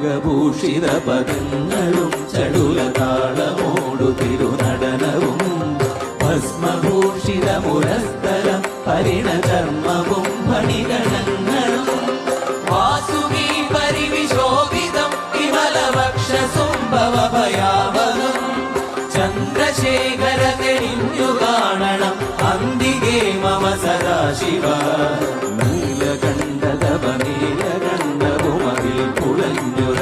തിലകഭൂഷിത പദങ്ങളും ചടുലതാളമോടു തിരുനടനവും ഭസ്മഭൂഷിത മുരസ്ഥലം പരിണധർമ്മവും ഫണിഗണങ്ങളും വാസുകി പരിവിശോഭിതം വിമലവക്ഷസുംഭവഭയാവഹം ചന്ദ്രശേഖര തെളിഞ്ഞു കാണണം അന്തികേ മമ സദാശിവ നീലകണ്ഠതപ നീലകണ്ഠവുമതിൽ പുളഞ്ഞുര